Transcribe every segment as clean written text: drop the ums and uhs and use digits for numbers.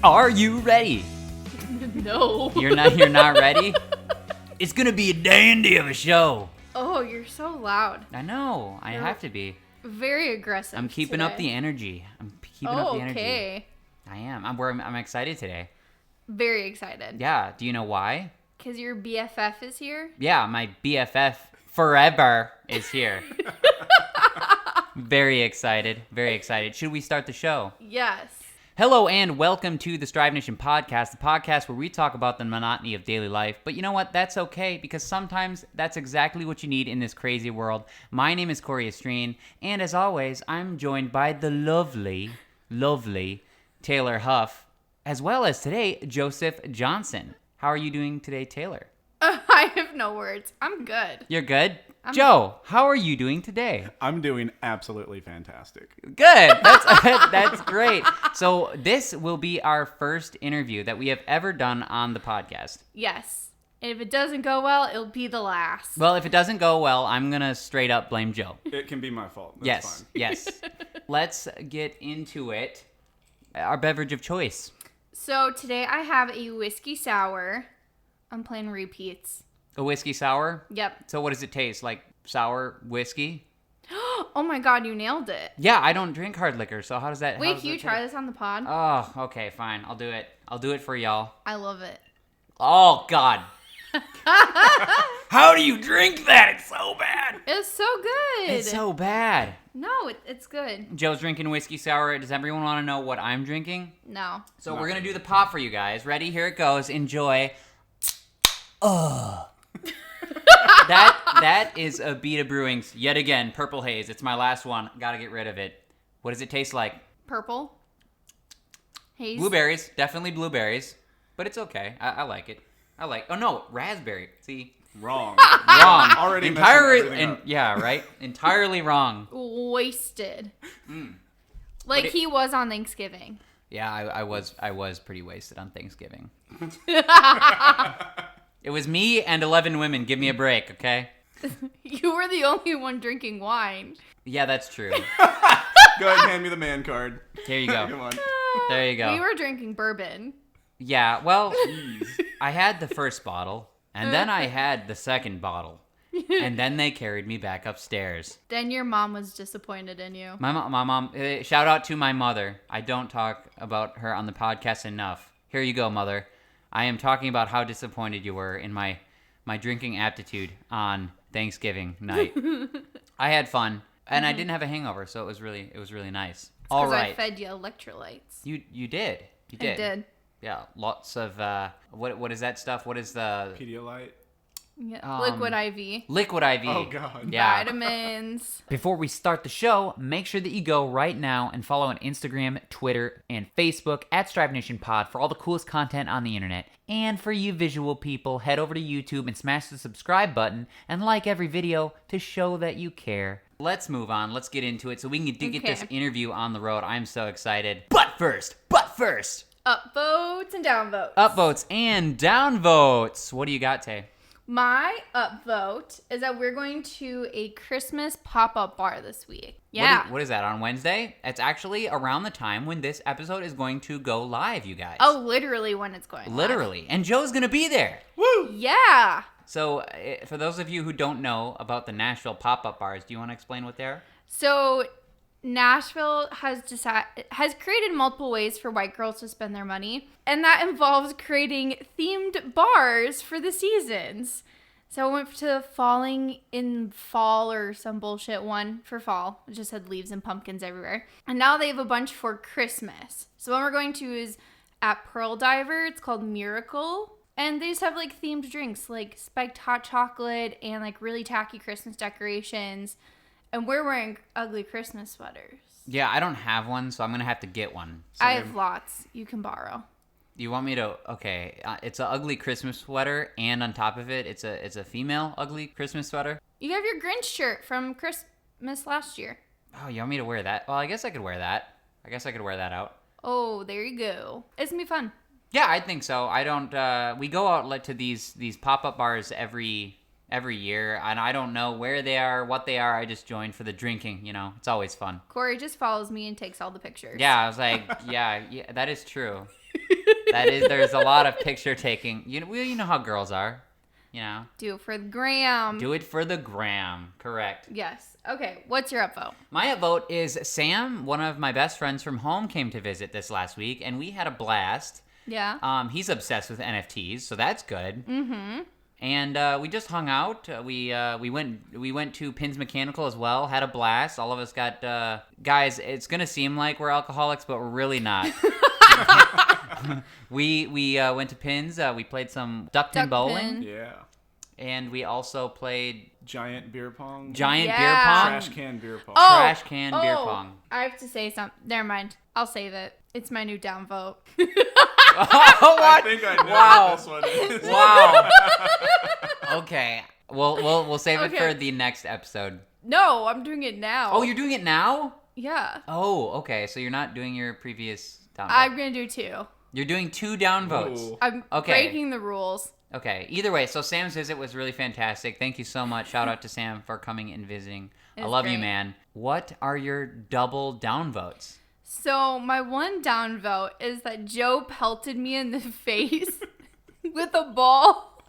Are you ready? No. You're not ready? It's gonna be a dandy of a show. Oh, you're so loud. I know. I You're have to be. Very aggressive. I'm keeping up the energy. Okay. I am. I'm excited today. Very excited. Yeah. Do you know why? Because your BFF is here? Yeah, my BFF forever is here. Very excited. Very excited. Should we start the show? Yes. Hello and welcome to the Strive Nation podcast, the podcast where we talk about the monotony of daily life. But you know what? That's okay, because sometimes that's exactly what you need in this crazy world. My name is Cory Estreen, and as always, I'm joined by the lovely Taylor Huff, as well as today, Joseph Johnson. How are you doing today, Taylor? I have no words. I'm good. You're good? Joe, how are you doing today? I'm doing absolutely fantastic. Good. That's great. So this will be our first interview that we have ever done on the podcast. Yes. And if it doesn't go well, it'll be the last. Well, if it doesn't go well, I'm going to straight up blame Joe. It can be my fault. That's fine. Yes. Let's get into it. Our beverage of choice. So today I have a whiskey sour. I'm playing repeats. A whiskey sour? Yep. So what does it taste? Like sour whiskey? Oh my god, you nailed it. Yeah, I don't drink hard liquor, so how does that... Wait, can you try this on the pod? Oh, okay, fine. I'll do it. I'll do it for y'all. I love it. Oh, God. How do you drink that? It's so bad. It's so good. It's so bad. No, it's good. Joe's drinking whiskey sour. Does everyone want to know what I'm drinking? No. So we're going to do the pop for you guys. Ready? Here it goes. Enjoy. That is a Beta Brewing's, yet again, Purple Haze. It's my last one. Gotta get rid of it. What does it taste like? Purple. Haze. Blueberries. Definitely blueberries. But it's okay. I like it. Oh, no. Raspberry. See? Wrong. Wrong. Already messing everything up. Yeah, right? Entirely wrong. Wasted. Mm. Like he was on Thanksgiving. Yeah, I was pretty wasted on Thanksgiving. It was me and 11 women. Give me a break, okay? You were the only one drinking wine. Yeah, that's true. Go ahead and hand me the man card. Here you go. Come on. There you go. We were drinking bourbon. Yeah, well, I had the first bottle, and then I had the second bottle, and then they carried me back upstairs. Then your mom was disappointed in you. My mom, shout out to my mother. I don't talk about her on the podcast enough. Here you go, Mother. I am talking about how disappointed you were in my drinking aptitude on Thanksgiving night. I had fun, and I didn't have a hangover, so it was really nice. All right. Because I fed you electrolytes. You did. You did. I did. Yeah, lots of what is that stuff? What is the Pedialyte. Yeah, Liquid IV. Liquid IV? Oh, God. Yeah. Vitamins. Before we start the show, make sure that you go right now and follow on Instagram, Twitter, and Facebook at Strive Nation Pod for all the coolest content on the internet. And for you visual people, head over to YouTube and smash the subscribe button and like every video to show that you care. Let's move on. Let's get into it so we can get this interview on the road. I'm so excited. But first. Upvotes and downvotes. Upvotes and downvotes. What do you got, Tay? My upvote is that we're going to a Christmas pop-up bar this week. Yeah. What is that, on Wednesday? It's actually around the time when this episode is going to go live, you guys. Oh, literally when it's going live. Literally. And Joe's going to be there. Woo! Yeah. So, for those of you who don't know about the Nashville pop-up bars, do you want to explain what they are? So, Nashville has created multiple ways for white girls to spend their money, and that involves creating themed bars for the seasons. So I went to Falling in Fall or some bullshit one for fall. It just had leaves and pumpkins everywhere. And now they have a bunch for Christmas. So one we're going to is at Pearl Diver. It's called Miracle. And they just have like themed drinks like spiked hot chocolate and like really tacky Christmas decorations. And we're wearing ugly Christmas sweaters. Yeah, I don't have one, so I'm going to have to get one. So I have lots. You can borrow. You want me to? Okay, it's an ugly Christmas sweater, and on top of it, it's a female ugly Christmas sweater. You have your Grinch shirt from Christmas last year. Oh, you want me to wear that? Well, I guess I could wear that. I guess I could wear that out. Oh, there you go. It's going to be fun. Yeah, I think so. I don't, we go out to these pop-up bars every year, and I don't know where they are, what they are. I just joined for the drinking, It's always fun. Cory just follows me and takes all the pictures. Yeah, I was like, yeah, that is true. There's a lot of picture taking. You know how girls are. You know. Do it for the gram. Do it for the gram. Correct. Yes. Okay. What's your upvote? My upvote is Sam, one of my best friends from home, came to visit this last week, and we had a blast. Yeah. He's obsessed with NFTs, so that's good. Mm-hmm. And we just hung out. We went to Pins Mechanical as well. Had a blast. All of us got guys. It's gonna seem like we're alcoholics, but we're really not. we went to Pins. We played some duck pin bowling. Yeah. And we also played Giant beer pong. Beer pong. Trash can beer pong. Trash can beer pong. I have to say something. Never mind. I'll save it. It's my new downvote. Oh, what? I think I know what this one is. Wow. Okay. We'll save it for the next episode. No, I'm doing it now. Oh, you're doing it now? Yeah. Oh, okay. So you're not doing your previous downvote. I'm going to do 2. You're doing 2 downvotes. Ooh. I'm breaking the rules. Okay. Either way, so Sam's visit was really fantastic. Thank you so much. Shout out to Sam for coming and visiting. I love you, man. What are your double downvotes? So my one downvote is that Joe pelted me in the face with a ball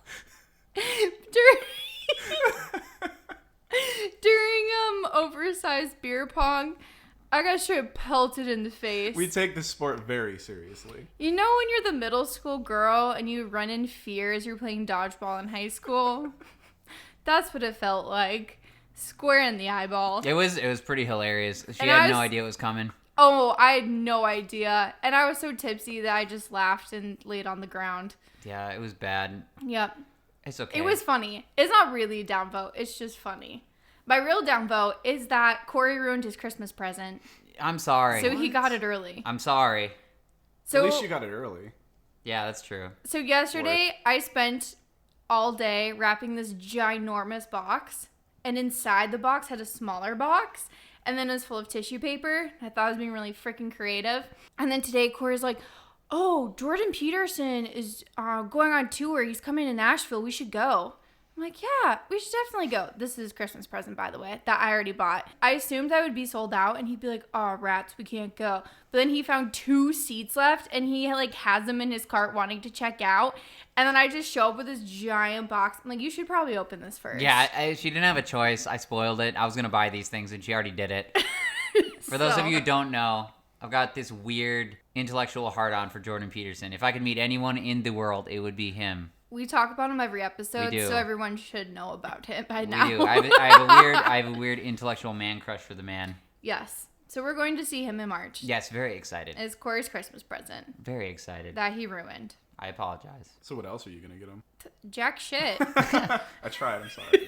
during oversized beer pong. I got straight pelted in the face. We take this sport very seriously. You know when you're the middle school girl and you run in fear as you're playing dodgeball in high school? That's what it felt like. Square in the eyeball. It was pretty hilarious. She had no idea it was coming. Oh, I had no idea. And I was so tipsy that I just laughed and laid on the ground. Yeah, it was bad. Yep. It's okay. It was funny. It's not really a downvote. It's just funny. My real downvote is that Cory ruined his Christmas present. I'm sorry. So he got it early. I'm sorry. So, at least you got it early. Yeah, that's true. So yesterday, I spent all day wrapping this ginormous box. And inside the box had a smaller box. And then it was full of tissue paper. I thought I was being really freaking creative. And then today, Cory's like, oh, Jordan Peterson is going on tour. He's coming to Nashville. We should go. I'm like, yeah, we should definitely go. This is his Christmas present, by the way, that I already bought. I assumed I would be sold out, and he'd be like, oh, rats, we can't go. But then he found 2 seats left, and he has them in his cart wanting to check out. And then I just show up with this giant box. I'm like, you should probably open this first. Yeah, she didn't have a choice. I spoiled it. I was going to buy these things, and she already did it. For those of you who don't know, I've got this weird intellectual hard-on for Jordan Peterson. If I could meet anyone in the world, it would be him. We talk about him every episode, We do. so everyone should know about him by now. We do. I have a weird intellectual man crush for the man. Yes. So we're going to see him in March. Yes, very excited. It's Cory's Christmas present Very excited. that he ruined. I apologize. So what else are you going to get him? Jack shit. I tried. I'm sorry.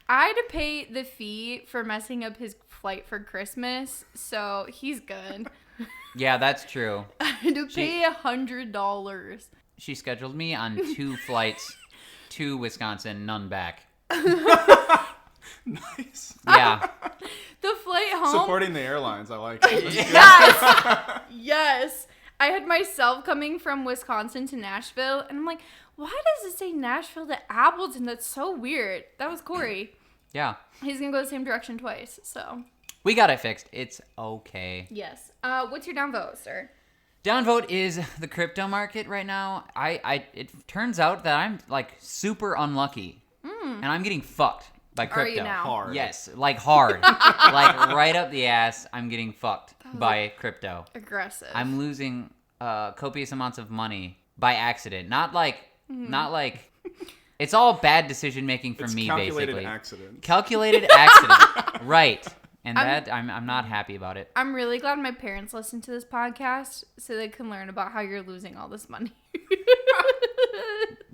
I had to pay the fee for messing up his flight for Christmas, so he's good. Yeah, that's true. I had to pay $100. She scheduled me on 2 flights to Wisconsin, none back. Nice. Yeah. The flight home. Supporting the airlines. I like it. Yes. Yes. I had myself coming from Wisconsin to Nashville, and I'm like, why does it say Nashville to Appleton? That's so weird. That was Cory. Yeah. He's going to go the same direction twice, so. We got it fixed. It's okay. Yes. What's your downvote, sir? Downvote is the crypto market right now. It turns out that I'm like super unlucky. And I'm getting fucked by crypto. Are you now? Hard. Yes, like hard. Like right up the ass, I'm getting fucked by crypto. Aggressive. I'm losing copious amounts of money by accident. Not like it's all bad decision making for me, calculated basically. Accident. Calculated accident. Right. And I'm not happy about it. I'm really glad my parents listen to this podcast so they can learn about how you're losing all this money.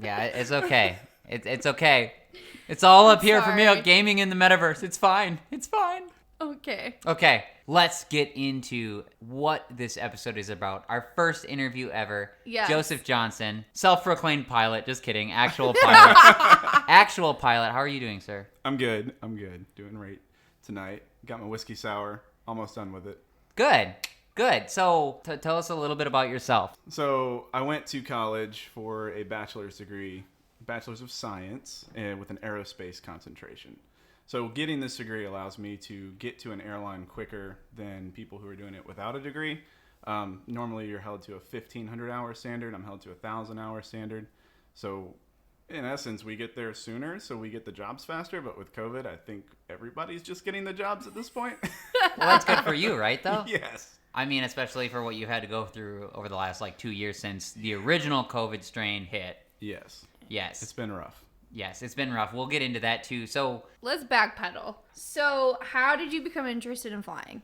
Yeah, it's okay. It's okay. It's all up here for me sorry. gaming in the metaverse. It's fine. It's fine. Okay. Okay, let's get into what this episode is about. Our first interview ever. Yes. Joseph Johnson, self-proclaimed pilot. Just kidding. Actual pilot. Actual pilot. How are you doing, sir? I'm good. Doing great tonight. Got my whiskey sour. Almost done with it. Good. So, tell us a little bit about yourself. So I went to college for a bachelor's degree, Bachelor's of Science, with an aerospace concentration. So getting this degree allows me to get to an airline quicker than people who are doing it without a degree. Normally you're held to a 1,500 hour standard. I'm held to a 1,000 hour standard. So in essence, we get there sooner, so we get the jobs faster. But with COVID, I think everybody's just getting the jobs at this point. Well, that's good for you, right, though? Yes. I mean, especially for what you had to go through over the last, 2 years since the original COVID strain hit. Yes. Yes. It's been rough. Yes, it's been rough. We'll get into that, too. So let's backpedal. So how did you become interested in flying?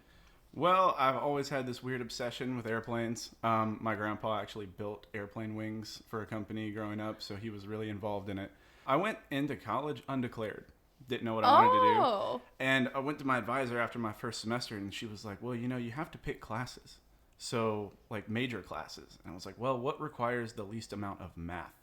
Well, I've always had this weird obsession with airplanes. My grandpa actually built airplane wings for a company growing up, so he was really involved in it. I went into college undeclared. Didn't know what I wanted to do. And I went to my advisor after my first semester, and she was like, well, you have to pick classes. So, major classes. And I was like, well, what requires the least amount of math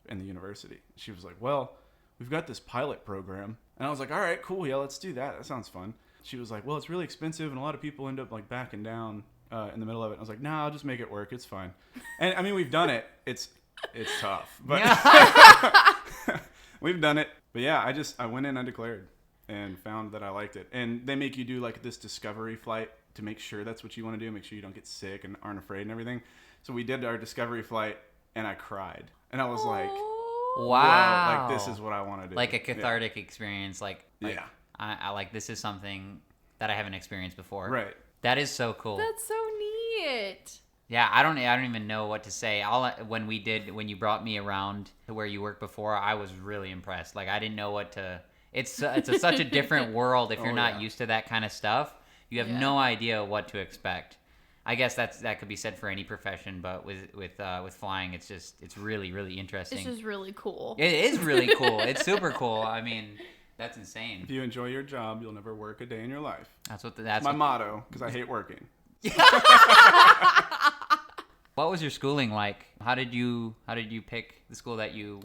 in the university? She was like, well, we've got this pilot program. And I was like, all right, cool. Yeah, let's do that. That sounds fun. She was like, well, it's really expensive, and a lot of people end up backing down in the middle of it. And I was like, nah, I'll just make it work. It's fine. And I mean, we've done it. It's tough, but we've done it. But yeah, I went in undeclared and found that I liked it. And they make you do this discovery flight to make sure that's what you want to do. Make sure you don't get sick and aren't afraid and everything. So we did our discovery flight, and I cried. And I was like, wow, this is what I want to do. Like a cathartic experience. Yeah. I this is something that I haven't experienced before. Right. That is so cool. That's so neat. Yeah, I don't even know what to say. When you brought me around to where you worked before, I was really impressed. I didn't know what to. It's such a different world if you're not used to that kind of stuff. You have no idea what to expect. I guess that could be said for any profession, but with flying, it's really, really interesting. It's just really cool. It is really cool. It's super cool. I mean, that's insane. If you enjoy your job, you'll never work a day in your life. That's my motto, because I hate working. What was your schooling like? How did you pick the school that you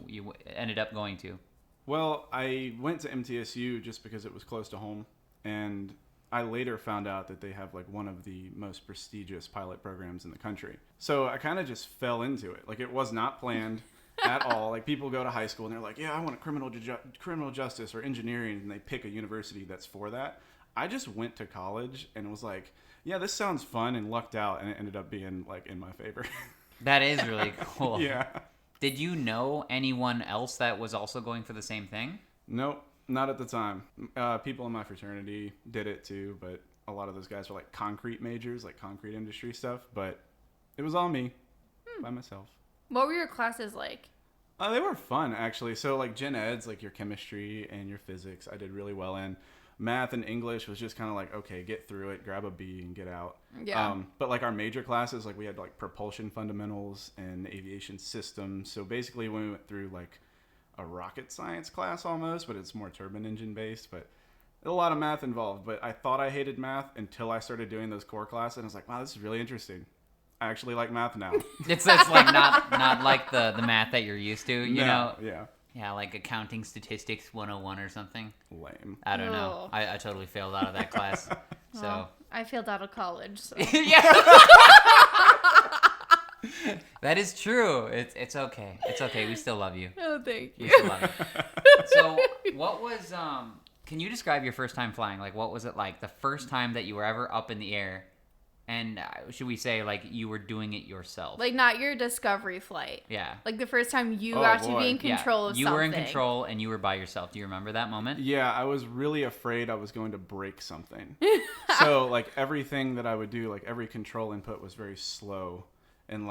ended up going to? Well, I went to MTSU just because it was close to home, and I later found out that they have one of the most prestigious pilot programs in the country. So I kind of just fell into it. It was not planned at all. People go to high school and they're like, yeah, I want criminal justice or engineering, and they pick a university that's for that. I just went to college and was like, yeah, this sounds fun, and lucked out, and it ended up being in my favor. That is really cool. Yeah. Did you know anyone else that was also going for the same thing? Nope, not at the time. People in my fraternity did it too, but a lot of those guys were concrete majors, concrete industry stuff, but it was all me by myself. What were your classes like? They were fun, actually. So gen eds, your chemistry and your physics, I did really well in. Math and English was just kind of okay, get through it, grab a B and get out. Yeah. But our major classes, we had propulsion fundamentals and aviation systems. So basically we went through a rocket science class almost, but it's more turbine engine based. But a lot of math involved. But I thought I hated math until I started doing those core classes, and I was like, wow, this is really interesting. I actually like math now. It's not like the math that you're used to, you know? Yeah. Yeah, accounting statistics 101 or something. Lame. I don't know. I totally failed out of that class. So Well, I failed out of college. So. yeah. That is true. It's okay. It's okay. We still love you. Oh, thank We you. still love you. So what was can you describe your first time flying? What was it like? The first time that you were ever up in the air? And should we say you were doing it yourself? Not your discovery flight. Yeah. The first time you got to be in control of you something. were in control and you were by yourself. Do you remember that moment? Yeah, I was really afraid I was going to break something. So everything that I would do, every control input was very slow and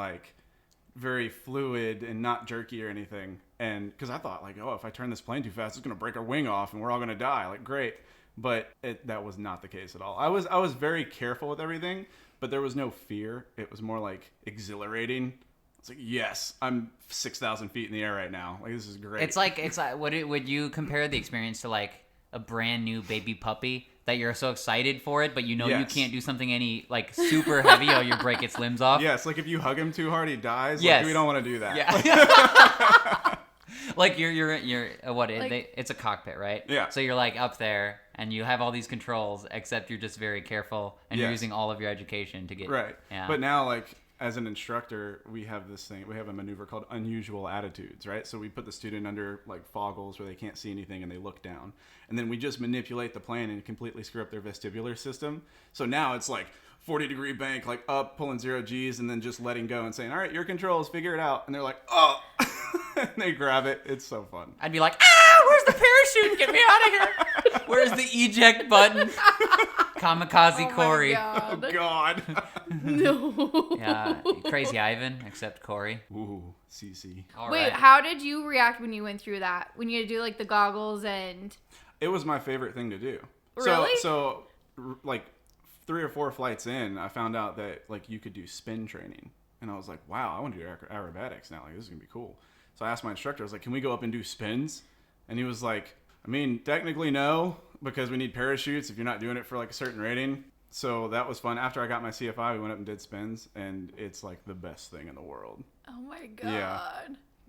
very fluid and not jerky or anything. And because I thought if I turn this plane too fast, it's going to break our wing off and we're all going to die. Great. But that was not the case at all. I was very careful with everything, but there was no fear. It was more exhilarating. It's yes, I'm 6,000 feet in the air right now. This is great. It's would you compare the experience to a brand new baby puppy that you're so excited for it, but you can't do something any super heavy or you break its limbs off? Yes, if you hug him too hard, he dies. Yes. We don't want to do that. Yeah. You're what? It's a cockpit, right? Yeah. So you're up there and you have all these controls, except you're just very careful and you're using all of your education to get right. Yeah. But now as an instructor, we have this thing. We have a maneuver called unusual attitudes, right? So we put the student under like foggles where they can't see anything and they look down. And then we just manipulate the plane and completely screw up their vestibular system. So now it's like 40-degree bank, like up, pulling 0 Gs, and then just letting go and saying, all right, your controls, figure it out. And they're like, oh, and they grab it. It's so fun. I'd be like, where's the parachute? Get me out of here. Where's the eject button? Kamikaze Cory. Oh, God. No. Yeah, Crazy Ivan, except Cory. Ooh, CC. All Wait, right. how did you react when you went through that? When you had to do like the goggles and... It was my favorite thing to do. Really? So like 3 or 4 flights in, I found out that like you could do spin training. And I was like, wow, I want to do aerobatics now. Like, this is going to be cool. So I asked my instructor, I was like, can we go up and do spins? And he was like, I mean, technically no, because we need parachutes if you're not doing it for like a certain rating. So that was fun. After I got my CFI, we went up and did spins, and it's like the best thing in the world. Oh my God. Yeah.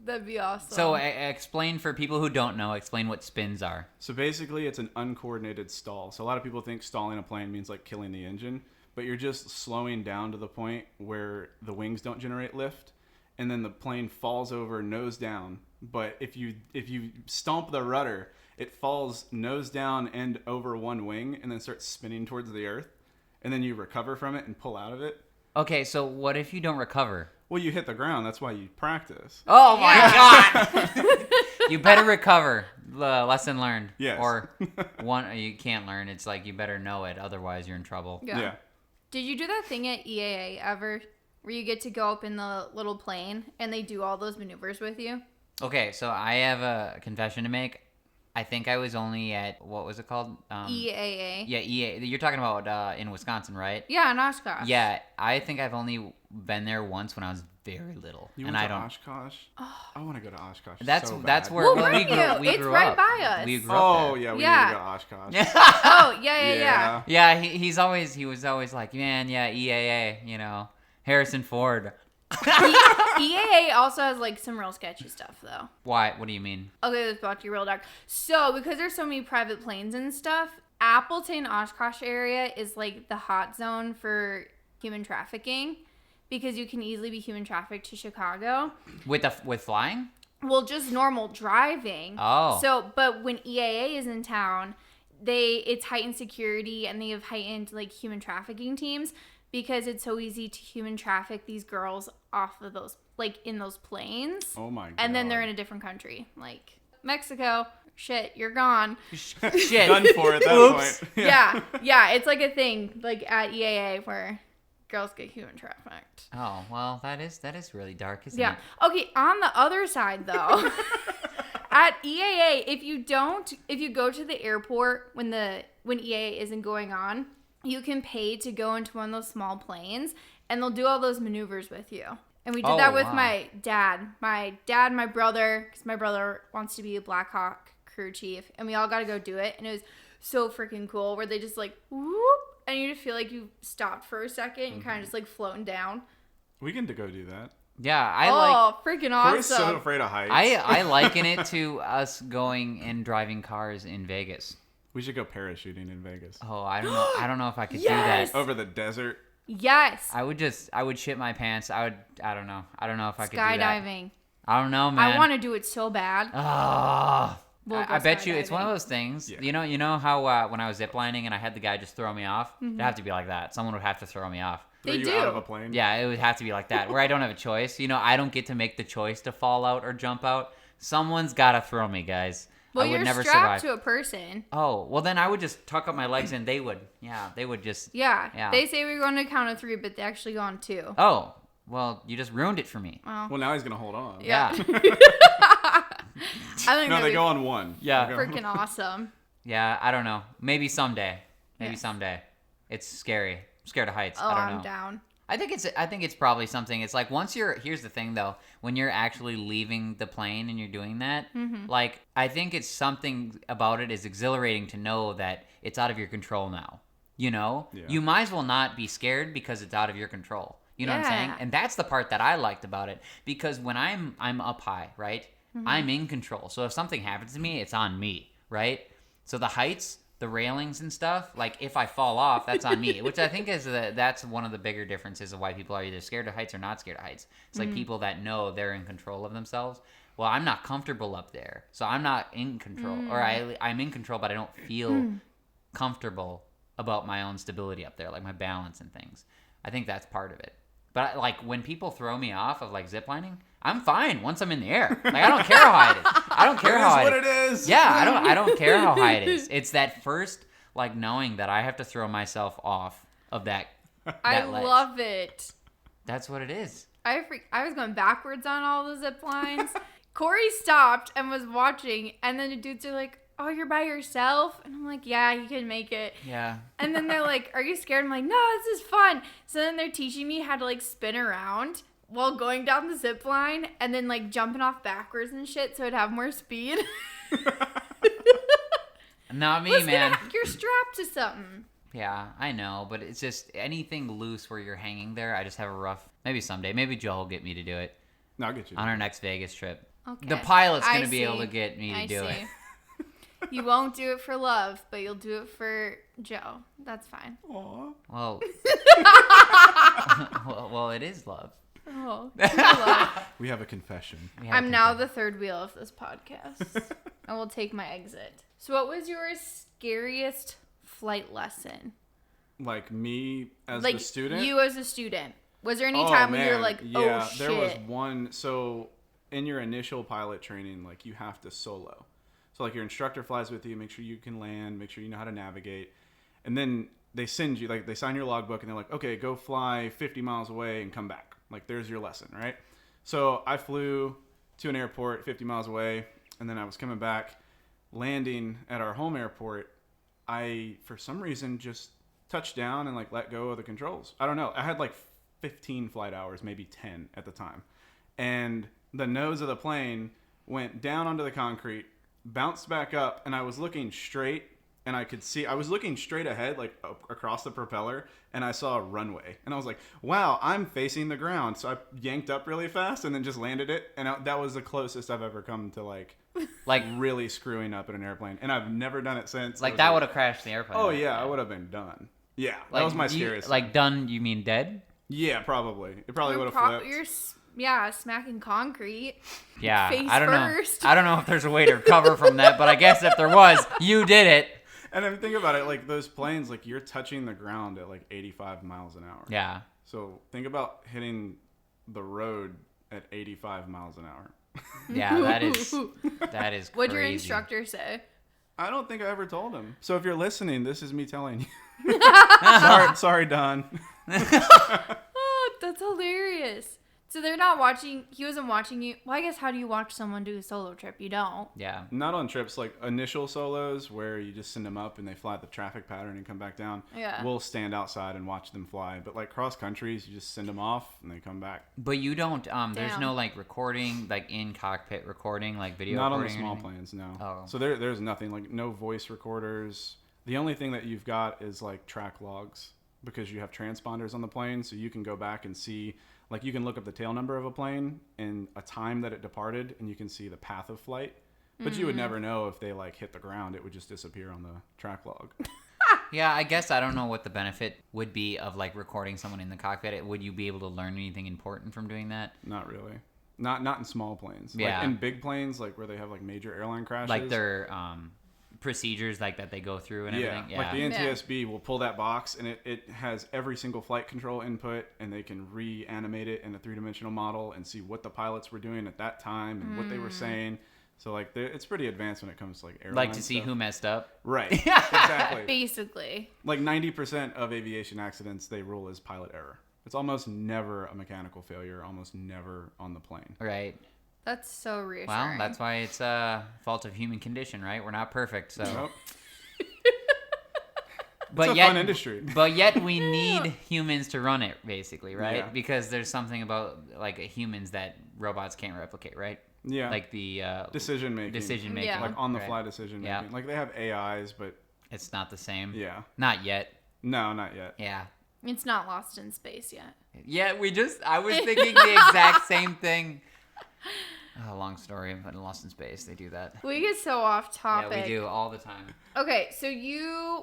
That'd be awesome. So explain for people who don't know, explain what spins are. So basically, it's an uncoordinated stall. So a lot of people think stalling a plane means like killing the engine, but you're just slowing down to the point where the wings don't generate lift, and then the plane falls over nose down. But if you stomp the rudder, it falls nose down and over one wing, and then starts spinning towards the earth, and then you recover from it and pull out of it. Okay, so what if you don't recover? Well, you hit the ground. That's why you practice. Oh my God! You better recover. Lesson learned. Yes. Or one you can't learn. It's like you better know it, otherwise you're in trouble. Yeah. Did you do that thing at EAA ever where you get to go up in the little plane and they do all those maneuvers with you? Okay, so I have a confession to make. I think I was only at, what was it called? EAA. Yeah, EA. You're talking about in Wisconsin, right? Yeah, in Oshkosh. Yeah, I think I've only been there once when I was very little. You and went I to don't. Oshkosh? I want to go to Oshkosh. That's so bad. that's where We'll well, bring you. It's grew right up. by us. We grew up Oh, there. yeah, we Yeah. need to go to Oshkosh. Oh, yeah. Yeah, he was always like, man, yeah, EAA, you know, Harrison Ford. EAA also has like some real sketchy stuff though. Why? What do you mean? Okay, this is about to get real dark. So because there's so many private planes and stuff, Appleton Oshkosh area is like the hot zone for human trafficking because you can easily be human trafficked to Chicago. With flying? Well, just normal driving. Oh. So, but when EAA is in town, it's heightened security and they have heightened like human trafficking teams because it's so easy to human traffic these girls off of those, like in those planes. Oh my God. And then they're in a different country, like Mexico. Shit, you're gone. Shit. Done for at that Oops. point. Yeah, it's like a thing like at EAA where girls get human trafficked. Oh, well, that is really dark, isn't Yeah. it? Okay, on the other side though, at EAA, if you go to the airport when EAA isn't going on, you can pay to go into one of those small planes and they'll do all those maneuvers with you. And we did that with wow. my dad, my brother, because my brother wants to be a Black Hawk crew chief, and we all got to go do it. And it was so freaking cool where they just like, whoop, and you just feel like you stopped for a second and kind of just like floating down. We can go do that. Yeah, freaking awesome. Corey's so afraid of heights. I liken it to us going and driving cars in Vegas. We should go parachuting in Vegas. Oh, I don't know if I could Yes! do that. Over the desert. Yes. I would shit my pants. I don't know if I could do that. Skydiving. I don't know, man. I want to do it so bad. Oh, We'll go I bet you it's one of skydiving. those things. Yeah. You know how when I was ziplining and I had the guy just throw me off? Mm-hmm. It'd have to be like that. Someone would have to throw me off. Throw They you do. out of a plane. Yeah, it would have to be like that, where I don't have a choice. You know, I don't get to make the choice to fall out or jump out. Someone's got to throw me, guys. Well, I would you're never strapped survive. to a person. Oh, well, then I would just tuck up my legs and they would just. Yeah. Yeah. They say we're going to count of 3, but they actually go on 2. Oh, well, you just ruined it for me. Well, now he's going to hold on. Yeah. I think No, that'd they be go on 1. Yeah. They go- freaking awesome. Yeah, I don't know. Maybe someday. Yes. Someday. It's scary. I'm scared of heights. Oh, I don't I'm know. down. I think it's probably something. It's like here's the thing though, when you're actually leaving the plane and you're doing that, like I think it's something about it is exhilarating to know that it's out of your control now. You know? Yeah. You might as well not be scared because it's out of your control. You know what I'm saying? Yeah. And that's the part that I liked about it, because when I'm up high, right? I'm in control. So if something happens to me, it's on me, right? So the heights, the railings and stuff, like if I fall off, that's on me, which I think is that's one of the bigger differences of why people are either scared of heights or not scared of heights. It's like people that know they're in control of themselves. Well, I'm not comfortable up there, so I'm not in control, or I'm in control, but I don't feel comfortable about my own stability up there, like my balance and things. I think that's part of it. But like when people throw me off of like ziplining, I'm fine once I'm in the air. Like I don't care how high it is. I don't care how high it is. Yeah, I don't care how high it is. It's that first like knowing that I have to throw myself off of that I ledge. love it. That's what it is. I was going backwards on all the zip lines. Cory stopped and was watching, and then the dudes are like, "Oh, you're by yourself?" And I'm like, "Yeah, you can make it." Yeah. And then they're like, "Are you scared?" I'm like, "No, this is fun." So then they're teaching me how to like spin around while going down the zip line and then like jumping off backwards and shit so I'd have more speed. Not me, man. You're strapped to something. Yeah, I know, but it's just anything loose where you're hanging there. I just have a rough. Maybe someday. Maybe Joe will get me to do it No, I'll get you. on our next Vegas trip. Okay. The pilot's I gonna be able see. to get me to do it. You won't do it for love, but you'll do it for Joe. That's fine. Aw. Well, well, it is love. Oh, love. We have a confession. I'm now the third wheel of this podcast. I will take my exit. So what was your scariest flight lesson? Like me as Like the student? you as a student. Was there any time when you were like, oh yeah, shit? there was one. So in your initial pilot training, like you have to solo. So like your instructor flies with you, make sure you can land, make sure you know how to navigate. And then they send you, like they sign your logbook and they're like, okay, go fly 50 miles away and come back. Like there's your lesson, right? So I flew to an airport 50 miles away and then I was coming back, landing at our home airport. I, for some reason, just touched down and like let go of the controls. I don't know. I had like 15 flight hours, maybe 10 at the time. And the nose of the plane went down onto the concrete, bounced back up, and I was looking straight, and I was looking straight ahead, like across the propeller, and I saw a runway. And I was like, wow, I'm facing the ground. So I yanked up really fast and then just landed it. And that was the closest I've ever come to like really screwing up in an airplane. And I've never done it since. Like that would have crashed the airplane. Oh yeah, I would have been done. Yeah, Like, that was my scariest. Like done, you mean dead? Yeah, probably. It probably would have flipped. You're smacking concrete. Yeah, Face I don't first. know. I don't know if there's a way to recover from that, but I guess if there was, you did it. And I mean, think about it, like those planes, like you're touching the ground at like 85 miles an hour. Yeah. So think about hitting the road at 85 miles an hour. Yeah, that is crazy. What'd your instructor say? I don't think I ever told him. So if you're listening, this is me telling you. sorry, Don. Oh, that's hilarious. So they're not watching. He wasn't watching you. Well, I guess how do you watch someone do a solo trip? You don't. Yeah. Not on trips like initial solos where you just send them up and they fly the traffic pattern and come back down. Yeah. We'll stand outside and watch them fly. But like cross countries, you just send them off and they come back. But you don't. There's Damn. no like recording, like in cockpit recording, like video. Not on the recording or small anything? planes, no. Oh. So there's nothing, like no voice recorders. The only thing that you've got is like track logs because you have transponders on the plane, so you can go back and see, like you can look up the tail number of a plane and a time that it departed, and you can see the path of flight. But you would never know if they like hit the ground. It would just disappear on the track log. Yeah, I guess I don't know what the benefit would be of like recording someone in the cockpit. Would you be able to learn anything important from doing that? Not really. Not in small planes. Yeah. Like in big planes, like where they have like major airline crashes. Like their procedures like that they go through and everything. Yeah. Like the NTSB will pull that box and it has every single flight control input, and they can reanimate it in a 3-dimensional model and see what the pilots were doing at that time and what they were saying. So like it's pretty advanced when it comes to like airline Like to see stuff. who messed up. Right. Exactly. Basically. Like 90% of aviation accidents they rule as pilot error. It's almost never a mechanical failure, almost never on the plane. Right. That's so reassuring. Well, that's why it's a fault of human condition, right? We're not perfect, so. Nope. But It's a yet, fun industry. But yet we need humans to run it, basically, right? Yeah. Because there's something about like humans that robots can't replicate, right? Yeah. Like the decision making. Yeah. Like on the Right. fly decision making. Yeah. Like they have AIs, but It's not the same. yeah. Not yet. No, not yet. Yeah. It's not lost in space yet. Yeah, I was thinking the exact same thing. Oh, long story, but in Lost in Space, they do that. We get so off topic. Yeah, we do all the time. Okay, so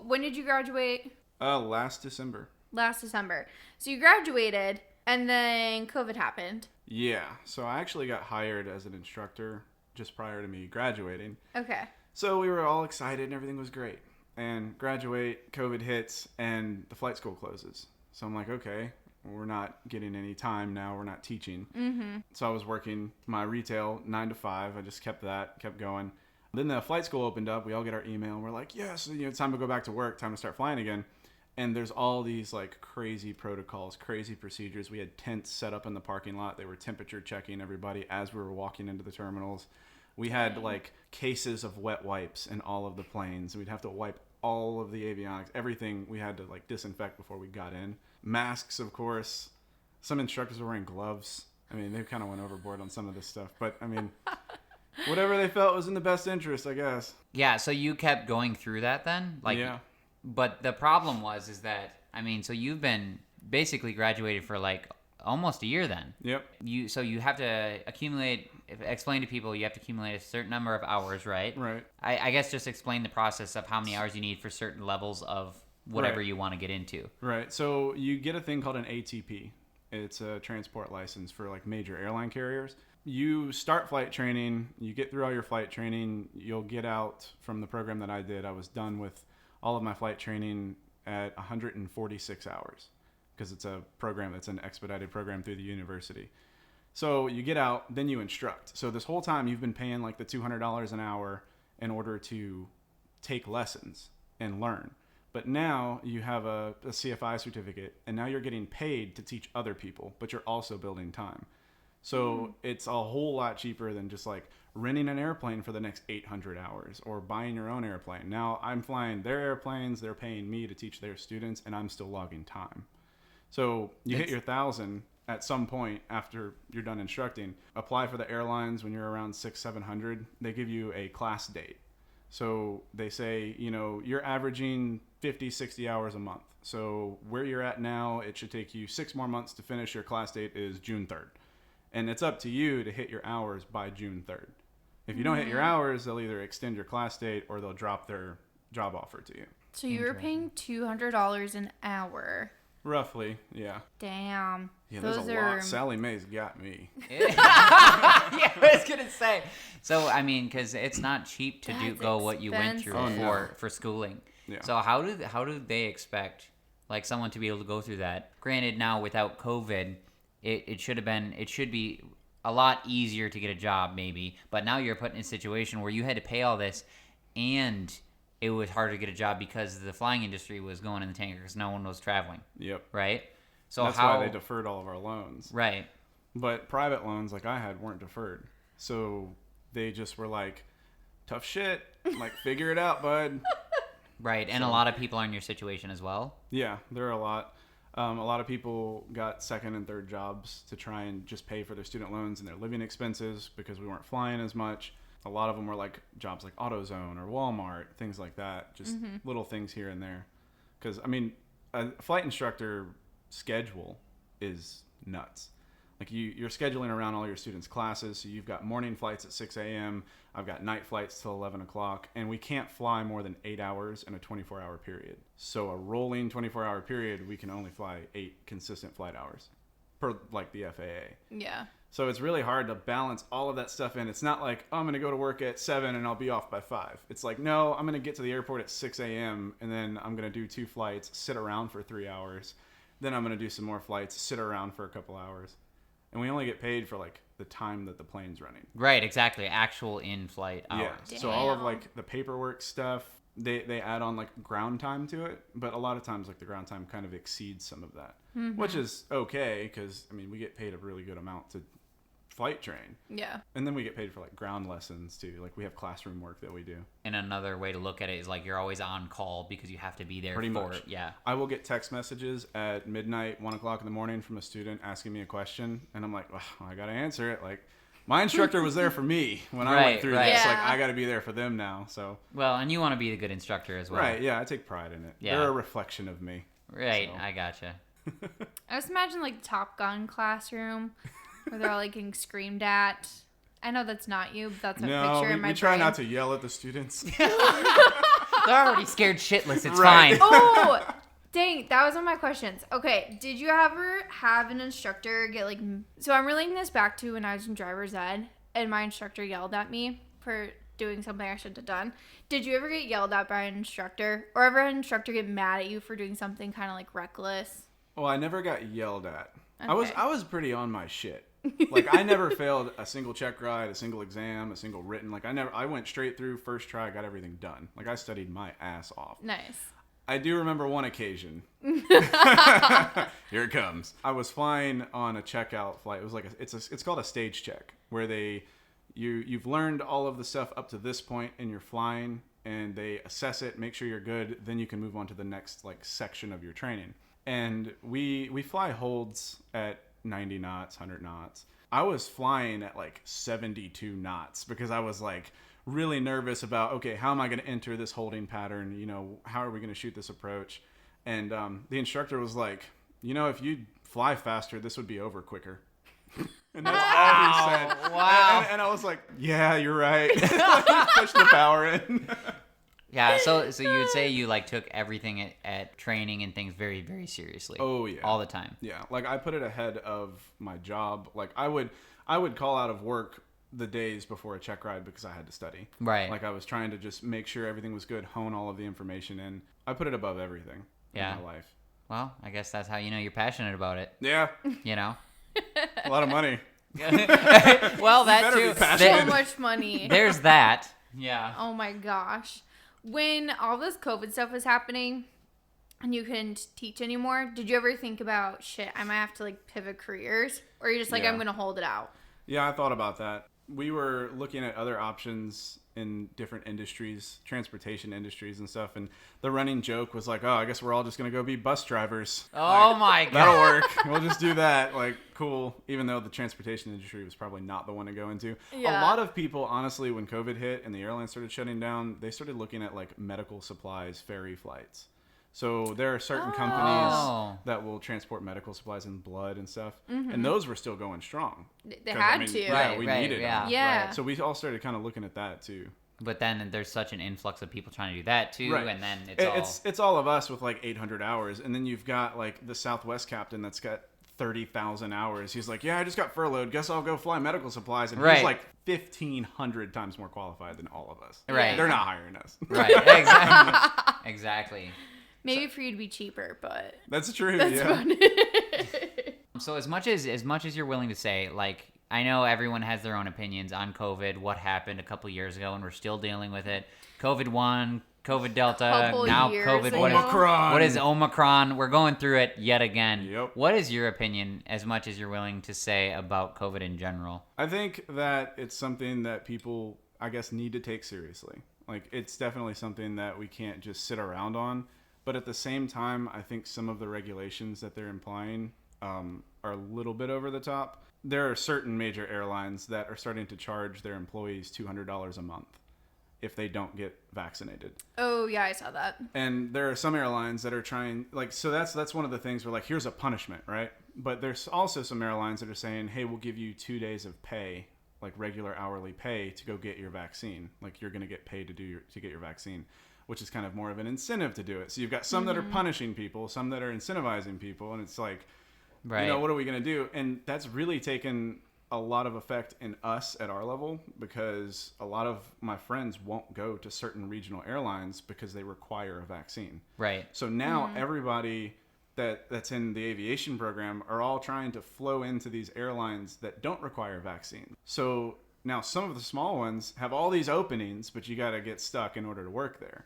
when did you graduate? Last December. Last December. So you graduated, and then COVID happened. Yeah, so I actually got hired as an instructor just prior to me graduating. Okay. So we were all excited and everything was great. And graduate, COVID hits, and the flight school closes. So I'm like, okay, we're not getting any time now. We're not teaching. Mm-hmm. So I was working my retail 9 to 5. I just kept going. Then the flight school opened up. We all get our email. And we're like, yes, it's time to go back to work, time to start flying again. And there's all these like crazy protocols, crazy procedures. We had tents set up in the parking lot. They were temperature checking everybody as we were walking into the terminals. We had like cases of wet wipes in all of the planes. We'd have to wipe all of the avionics, everything we had to like disinfect before we got in. Masks, of course. Some instructors were wearing gloves. I mean, they kind of went overboard on some of this stuff. But I mean, whatever they felt was in the best interest, I guess. Yeah, so you kept going through that then? Yeah. But the problem is that, I mean, so you've been basically graduated for like almost a year then. Yep. So you have to explain to people you have to accumulate a certain number of hours, right? Right. I guess just explain the process of how many hours you need for certain levels of whatever Right. you want to get into. Right. So you get a thing called an ATP. It's a transport license for like major airline carriers. You start flight training, you get through all your flight training, you'll get out from the program that I did. I was done with all of my flight training at 146 hours because it's a program, it's an expedited program through the university. So you get out, then you instruct. So this whole time you've been paying like the $200 an hour in order to take lessons and learn. But now you have a CFI certificate, and now you're getting paid to teach other people, but you're also building time. So it's a whole lot cheaper than just like renting an airplane for the next 800 hours or buying your own airplane. Now I'm flying their airplanes, they're paying me to teach their students, and I'm still logging time. So you hit your 1,000 at some point after you're done instructing. Apply for the airlines when you're around 600-700. They give you a class date. So they say, you're averaging 50-60 hours a month. So where you're at now, it should take you 6 more months to finish. Your class date is June 3rd. And it's up to you to hit your hours by June 3rd. If you don't hit your hours, they'll either extend your class date or they'll drop their job offer to you. So you were paying $200 an hour. Roughly, yeah. Damn. Yeah, there's a lot. Sally Mae's got me. Yeah, I was gonna say. So I mean, because it's not cheap to go what you went through for schooling. Yeah. So how do they expect like someone to be able to go through that? Granted, now without COVID, it should be a lot easier to get a job maybe. But now you're put in a situation where you had to pay all this, and it was harder to get a job because the flying industry was going in the tanker because no one was traveling. Yep. Right. So that's why they deferred all of our loans. Right. But private loans like I had weren't deferred. So they just were like, tough shit. Like, figure it out, bud. Right. And a lot of people are in your situation as well. Yeah, there are a lot. A lot of people got second and third jobs to try and just pay for their student loans and their living expenses because we weren't flying as much. A lot of them were like jobs like AutoZone or Walmart, things like that. Just little things here and there. Because, I mean, a flight instructor schedule is nuts. Like you're scheduling around all your students' classes. So you've got morning flights at 6 a.m. I've got night flights till 11 o'clock. And we can't fly more than 8 hours in a 24-hour period. So a rolling 24-hour period, we can only fly 8 consistent flight hours per like the FAA. Yeah. So it's really hard to balance all of that stuff in. It's not like, oh, I'm going to go to work at 7 and I'll be off by 5. It's like, no, I'm going to get to the airport at 6 a.m. and then I'm going to do 2 flights, sit around for 3 hours. Then I'm going to do some more flights, sit around for a couple hours. And we only get paid for like the time that the plane's running. Right, exactly. Actual in-flight hours. Yeah. So all of like the paperwork stuff, they add on like ground time to it. But a lot of times like the ground time kind of exceeds some of that, which is okay because, I mean, we get paid a really good amount to flight train. Yeah. And then we get paid for like ground lessons too. Like we have classroom work that we do. And another way to look at it is like you're always on call because you have to be there Pretty for much. it. Yeah. I will get text messages at midnight, 1 o'clock in the morning from a student asking me a question. And I'm like, well, I got to answer it. Like my instructor was there for me when I went through this. Yeah. Like I got to be there for them now. So. Well, and you want to be a good instructor as well. Right. Yeah. I take pride in it. Yeah. They're a reflection of me. Right. So. I gotcha. I just imagine like Top Gun classroom where they're all like getting screamed at. I know that's not you, but that's a No, picture in my we try brain. not to yell at the students. They're already scared shitless. It's Right. fine. Oh, dang, that was one of my questions. Okay, did you ever have an instructor get like... So I'm relating this back to when I was in driver's ed, and my instructor yelled at me for doing something I shouldn't have done. Did you ever get yelled at by an instructor? Or ever an instructor get mad at you for doing something kind of like reckless? Well, I never got yelled at. Okay. I was pretty on my shit. Like, I never failed a single check ride, a single exam, a single written. Like, I went straight through first try, got everything done. Like, I studied my ass off. Nice. I do remember one occasion. Here it comes. I was flying on a checkout flight. It was like it's called a stage check, where you've learned all of the stuff up to this point and you're flying, and they assess it, make sure you're good, then you can move on to the next like section of your training. And we fly holds at 90 knots, 100 knots. I was flying at like 72 knots because I was like really nervous about, okay, how am I going to enter this holding pattern? You know, how are we going to shoot this approach? And the instructor was like, you know, if you fly faster, this would be over quicker. And that's all he said. Wow. And I was like, yeah, you're right. Like, push the power in. Yeah, so you would say you like took everything at training and things very, very seriously. Oh yeah. All the time. Yeah, like I put it ahead of my job. Like I would call out of work the days before a check ride because I had to study. Right. Like I was trying to just make sure everything was good, hone all of the information in. I put it above everything in my life. Well, I guess that's how you know you're passionate about it. Yeah. You know? A lot of money. Well, that better be too. passionate. So much money. There's that. Yeah. Oh my gosh. When all this COVID stuff was happening and you couldn't teach anymore, did you ever think about, shit, I might have to like pivot careers? Or you're just like, Yeah. I'm going to hold it out? Yeah, I thought about that. We were looking at other options in different industries, transportation industries and stuff. And the running joke was like, oh, I guess we're all just going to go be bus drivers. Oh my God. That'll work. We'll just do that. Like, cool. Even though the transportation industry was probably not the one to go into. Yeah. A lot of people, honestly, when COVID hit and the airlines started shutting down, they started looking at like medical supplies, ferry flights. So there are certain companies that will transport medical supplies and blood and stuff. And those were still going strong. They had to. Yeah, we Right, needed yeah. them. Yeah. So we all started kind of looking at that too. But then there's such an influx of people trying to do that too, Right. and then It's all of us with like 800 hours, and then you've got like the Southwest captain that's got 30,000 hours. He's like, yeah, I just got furloughed. Guess I'll go fly medical supplies, and Right. he's like 1,500 times more qualified than all of us. Right. They're not hiring us. right, exactly, exactly. Maybe for you to be cheaper, but That's true. that's yeah. fun. So as much as you're willing to say, like, I know everyone has their own opinions on COVID, what happened a couple years ago, and we're still dealing with it. COVID 1, COVID Delta, Couple now years COVID. ago. Omicron. What is Omicron? We're going through it yet again. Yep. What is your opinion, as much as you're willing to say, about COVID in general? I think that it's something that people, I guess, need to take seriously. Like, it's definitely something that we can't just sit around on. But at the same time, I think some of the regulations that they're implying are a little bit over the top. There are certain major airlines that are starting to charge their employees $200 a month if they don't get vaccinated. Oh, yeah, I saw that. And there are some airlines that are trying, like, so that's one of the things where, like, here's a punishment, right? But there's also some airlines that are saying, hey, we'll give you 2 days of pay, like regular hourly pay, to go get your vaccine. Like, you're going to get paid to get your vaccine, which is kind of more of an incentive to do it. So you've got some that are punishing people, some that are incentivizing people, and it's like, Right. you know, what are we going to do? And that's really taken a lot of effect in us at our level, because a lot of my friends won't go to certain regional airlines because they require a vaccine. Right. So now everybody that's in the aviation program are all trying to flow into these airlines that don't require vaccine. So now some of the small ones have all these openings, but you got to get stuck in order to work there.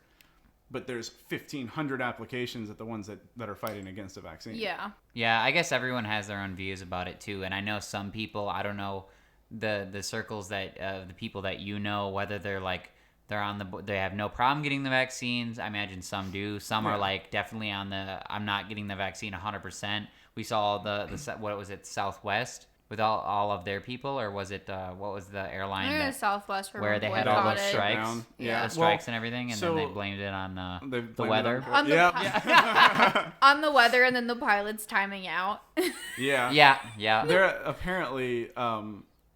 But there's 1,500 applications at the ones that are fighting against a vaccine. Yeah. Yeah, I guess everyone has their own views about it too, and I know some people. I don't know the circles that the people that you know, whether they're like they have no problem getting the vaccines. I imagine some do. Some are like definitely on the I'm not getting the vaccine 100%. We saw the what was it, Southwest with all of their people, or was it what was the airline I think Southwest where they had all those boycotted. strikes, Yeah. the strikes and everything, and so then they blamed it on They the blamed it weather. on- On the, Yep. on the weather, and then the pilots timing out. Yeah. Yeah, yeah. There apparently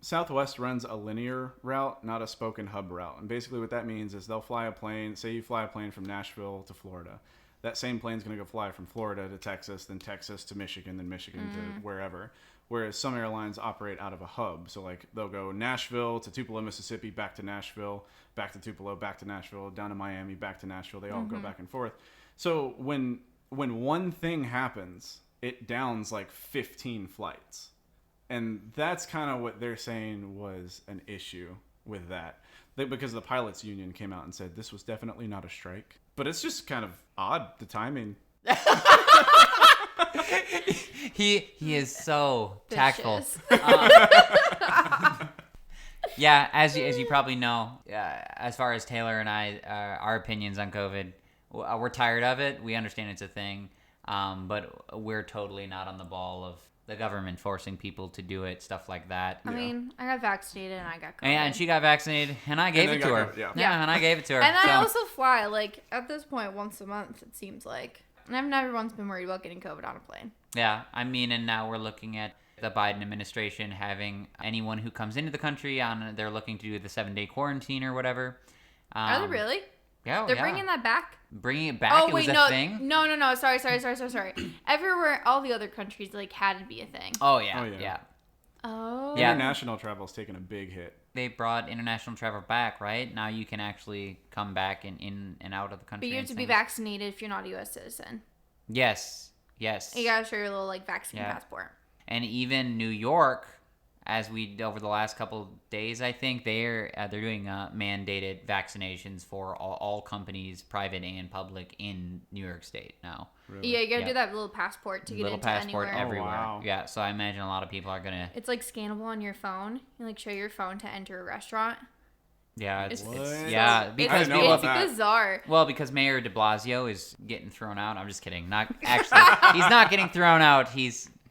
Southwest runs a linear route, not a spoke and hub route. And basically what that means is they'll fly a plane. Say you fly a plane from Nashville to Florida. That same plane's going to go fly from Florida to Texas, then Texas to Michigan, then Michigan to wherever. Whereas some airlines operate out of a hub. So like they'll go Nashville to Tupelo, Mississippi, back to Nashville, back to Tupelo, back to Nashville, down to Miami, back to Nashville. They all go back and forth. So when one thing happens, it downs like 15 flights. And that's kind of what they're saying was an issue with that. Because the pilots union came out and said this was definitely not a strike. But it's just kind of odd, the timing. He is so tactful. Vicious. Yeah, as you probably know, as far as Taylor and I, our opinions on COVID, we're tired of it. We understand it's a thing, but we're totally not on the ball of the government forcing people to do it, stuff like that. I mean, I got vaccinated and I got COVID. And she got vaccinated, and I gave it to her. Yeah, and I gave it to her. And I also fly, like, at this point, once a month, it seems like. And I've never once been worried about getting COVID on a plane. Yeah, I mean, and now we're looking at the Biden administration having anyone who comes into the country they're looking to do the 7-day quarantine or whatever. Are they really? Yeah, They're bringing that back? Bringing it back? Oh, it wait, was no. a thing? No. Sorry. Everywhere, all the other countries, like, had to be a thing. Oh, yeah. Oh. Yeah. International travel's taken a big hit. They brought international travel back, right? Now you can actually come back in and out of the country. But you have to be vaccinated if you're not a U.S. citizen. Yes. You gotta show your little, like, vaccine passport. And even New York, over the last couple days, I think they're doing mandated vaccinations for all companies, private and public, in New York State now. Really? Yeah, you gotta do that little passport to get into passport anywhere. everywhere. Oh, wow. Yeah, so I imagine a lot of people are gonna. It's like scannable on your phone. You like show your phone to enter a restaurant. Yeah, Because it's bizarre. Well, because Mayor de Blasio is getting thrown out. I'm just kidding. Not actually. He's not getting thrown out.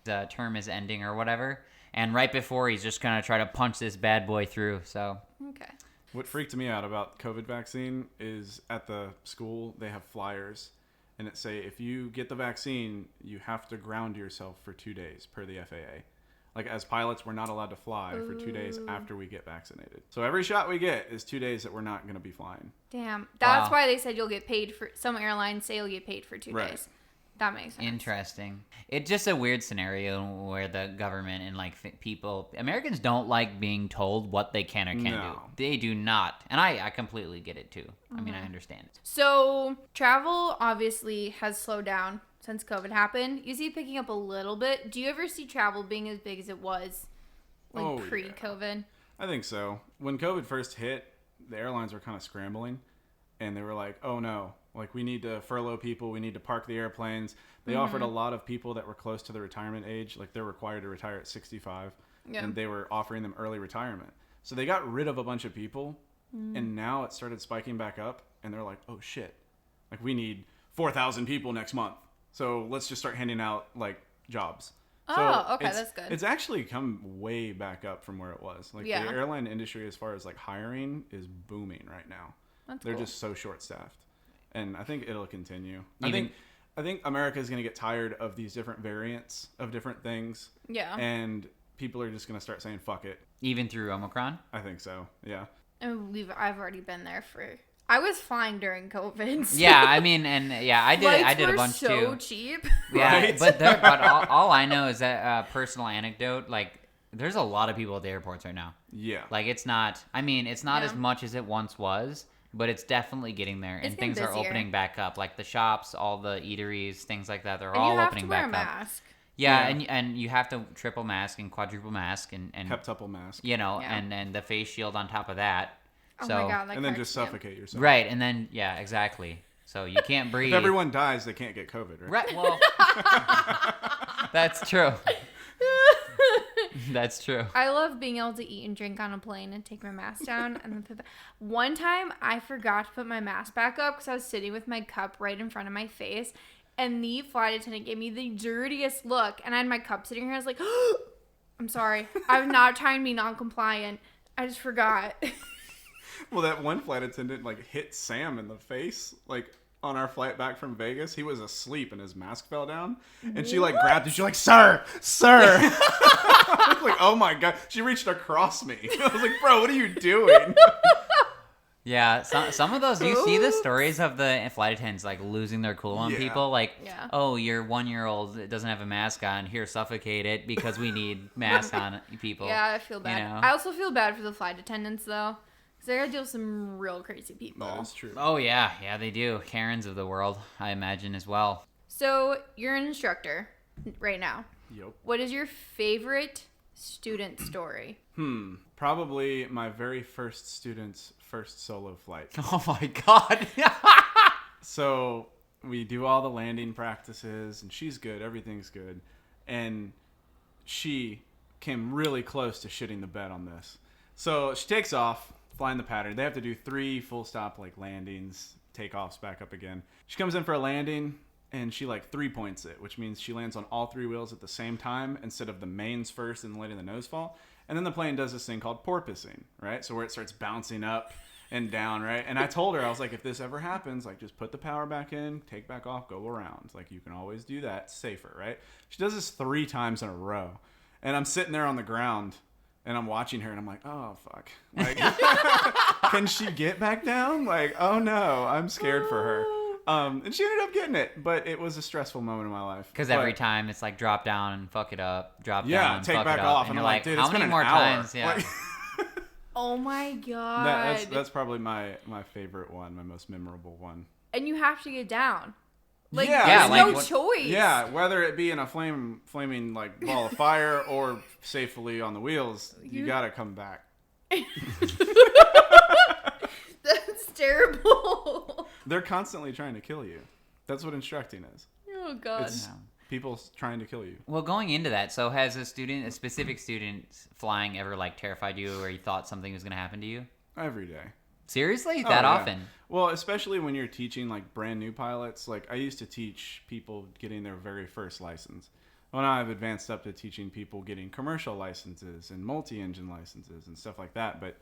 The term is ending or whatever. And right before, he's just gonna try to punch this bad boy through. So. Okay. What freaked me out about COVID vaccine is at the school they have flyers, and it say if you get the vaccine, you have to ground yourself for 2 days per the FAA. Like, as pilots, we're not allowed to fly for 2 days after we get vaccinated. So every shot we get is 2 days that we're not going to be flying. Damn. That's Wow. why they said you'll get paid for... Some airlines say you'll get paid for 2 days. That makes sense. Interesting. It's just a weird scenario where the government and, like, Americans don't like being told what they can or can't do. They do not. And I completely get it, too. I mean, I understand it. So, travel obviously has slowed down since COVID happened. You see it picking up a little bit. Do you ever see travel being as big as it was, like, pre-COVID? I think so. When COVID first hit, the airlines were kind of scrambling, and they were like, oh no, like, we need to furlough people, we need to park the airplanes. They offered a lot of people that were close to the retirement age, like they're required to retire at 65, and they were offering them early retirement. So they got rid of a bunch of people, and now it started spiking back up, and they're like, oh shit, like, we need 4,000 people next month. So let's just start handing out, like, jobs. Oh, okay, that's good. It's actually come way back up from where it was. Like, the airline industry, as far as, like, hiring, is booming right now. They're just so short-staffed. And I think it'll continue. I think America is going to get tired of these different variants of different things. Yeah. And people are just going to start saying, fuck it. Even through Omicron? I think so, yeah. And I've already been there I was flying during COVID. So. Yeah, I mean, and yeah, I did a bunch too. too. So cheap. Yeah, Right? but all I know is that personal anecdote. Like, there's a lot of people at the airports right now. Yeah. Like, it's not. I mean, it's not as much as it once was, but it's definitely getting there, and things are opening back up. Like the shops, all the eateries, things like that. They're all opening back up. You have to wear a mask. Yeah, and you have to triple mask and quadruple mask and Heptuple mask. You know, and the face shield on top of that. Oh so, my God, and then just suffocate yourself. Right, and then, yeah, exactly. So you can't breathe. If everyone dies, they can't get COVID, right? Right, well, that's true. That's true. I love being able to eat and drink on a plane and take my mask down. And then one time, I forgot to put my mask back up because I was sitting with my cup right in front of my face. And the flight attendant gave me the dirtiest look. And I had my cup sitting here. I was like, I'm sorry. I'm not trying to be non-compliant. I just forgot. Well, that one flight attendant, like, hit Sam in the face, like, on our flight back from Vegas. He was asleep and his mask fell down. And she like grabbed him. She's like, sir. I was like, oh my God. She reached across me. I was like, bro, what are you doing? Yeah, some of those, you see the stories of the flight attendants like losing their cool on people, like, oh, your 1-year-old doesn't have a mask on, here, suffocate it because we need masks on people. Yeah, I feel bad. I also feel bad for the flight attendants though, because they gotta deal with some real crazy people. That is true. Oh yeah, they do. Karens of the world, I imagine as well. So you're an instructor right now. Yep. What is your favorite student story? Probably my very first student's first solo flight. Oh my God. So we do all the landing practices and she's good. Everything's good. And she came really close to shitting the bed on this. So she takes off, flying the pattern. They have to do 3 full stop like landings, takeoffs back up again. She comes in for a landing and she like 3-points it, which means she lands on all 3 wheels at the same time instead of the mains first and letting the nose fall. And then the plane does this thing called porpoising, right? So where it starts bouncing up and down, right? And I told her, I was like, if this ever happens, like just put the power back in, take back off, go around. Like you can always do that, it's safer, right? She does this 3 times in a row. And I'm sitting there on the ground and I'm watching her and I'm like, oh, fuck. Like, can she get back down? Like, oh no, I'm scared for her. And she ended up getting it, but it was a stressful moment in my life. Because every time it's like drop down and fuck it up, drop down and take fuck back it up. off. And you're I'm like, dude, how it's many been more an hour. times? Yeah. Like, Oh my God. that's probably my favorite one, my most memorable one. And you have to get down. Like, Yeah, there's like no choice. Yeah, whether it be in a flaming like ball of fire or safely on the wheels, you gotta come back. That's terrible. They're constantly trying to kill you. That's what instructing is. Oh God. It's people trying to kill you. Well, going into that, so has a specific student flying ever like terrified you or you thought something was going to happen to you? Every day. Seriously? Oh, That yeah. often? Well, especially when you're teaching like brand new pilots. Like I used to teach people getting their very first license. Well, now I've advanced up to teaching people getting commercial licenses and multi-engine licenses and stuff like that. But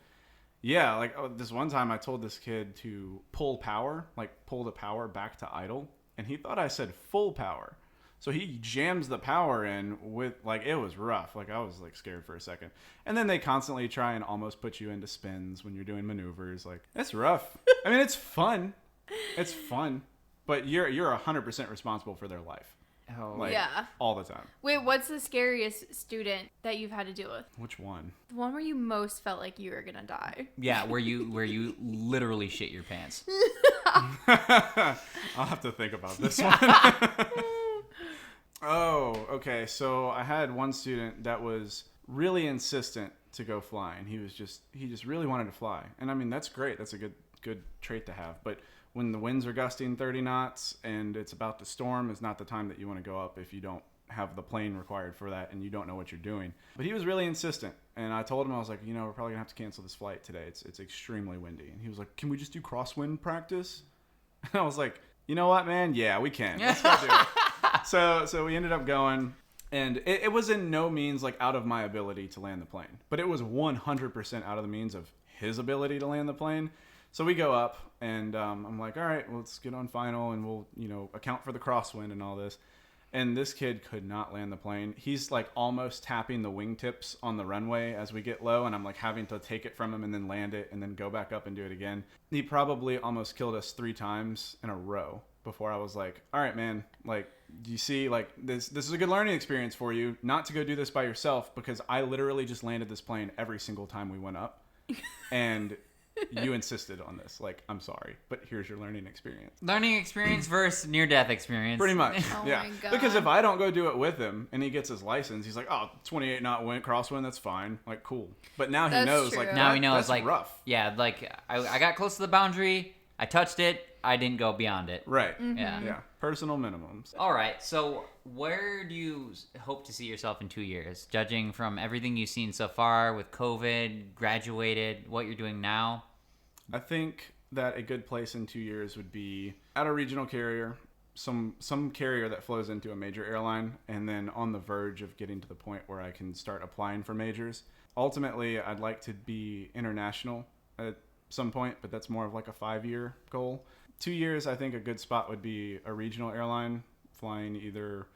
yeah, like this one time I told this kid to pull the power back to idle. And he thought I said full power. So he jams the power in with, like, it was rough. Like, I was, like, scared for a second. And then they constantly try and almost put you into spins when you're doing maneuvers. Like, it's rough. I mean, it's fun. It's fun. But you're 100% responsible for their life. Oh, Like, yeah. all the time. Wait, what's the scariest student that you've had to deal with? Which one? The one where you most felt like you were gonna die. yeah, where you literally shit your pants. I'll have to think about this one. Oh, okay. So I had one student that was really insistent to go flying. He just really wanted to fly. And I mean, that's great. That's a good trait to have. But when the winds are gusting 30 knots and it's about to storm, is not the time that you want to go up if you don't have the plane required for that and you don't know what you're doing. But he was really insistent. And I told him, I was like, we're probably gonna have to cancel this flight today. It's extremely windy. And he was like, can we just do crosswind practice? And I was like, you know what, man? Yeah, we can. Let's go do it. So we ended up going, and it was in no means like out of my ability to land the plane, but it was 100% out of the means of his ability to land the plane. So we go up, and I'm like, all right, well, let's get on final, and we'll account for the crosswind and all this. And this kid could not land the plane. He's like almost tapping the wingtips on the runway as we get low, and I'm like having to take it from him and then land it and then go back up and do it again. He probably almost killed us 3 times in a row before I was like, all right, man, like, do you see, like, this is a good learning experience for you not to go do this by yourself, because I literally just landed this plane every single time we went up. And you insisted on this. Like, I'm sorry, but here's your learning experience. Learning experience versus near-death experience. Pretty much. Oh yeah. my God. Because if I don't go do it with him and he gets his license, he's like, oh, 28 knot wind, crosswind, that's fine. Like, cool. But now he That's knows, true. like, Now he knows, that's like, rough. Yeah, like, I got close to the boundary, I touched it, I didn't go beyond it. Right. Yeah. Yeah. Personal minimums. All right, so where do you hope to see yourself in 2 years? Judging from everything you've seen so far with COVID, graduated, what you're doing now? I think that a good place in 2 years would be at a regional carrier, some carrier that flows into a major airline, and then on the verge of getting to the point where I can start applying for majors. Ultimately, I'd like to be international. some point, but that's more of like a 5-year goal. 2 years, I think a good spot would be a regional airline, flying either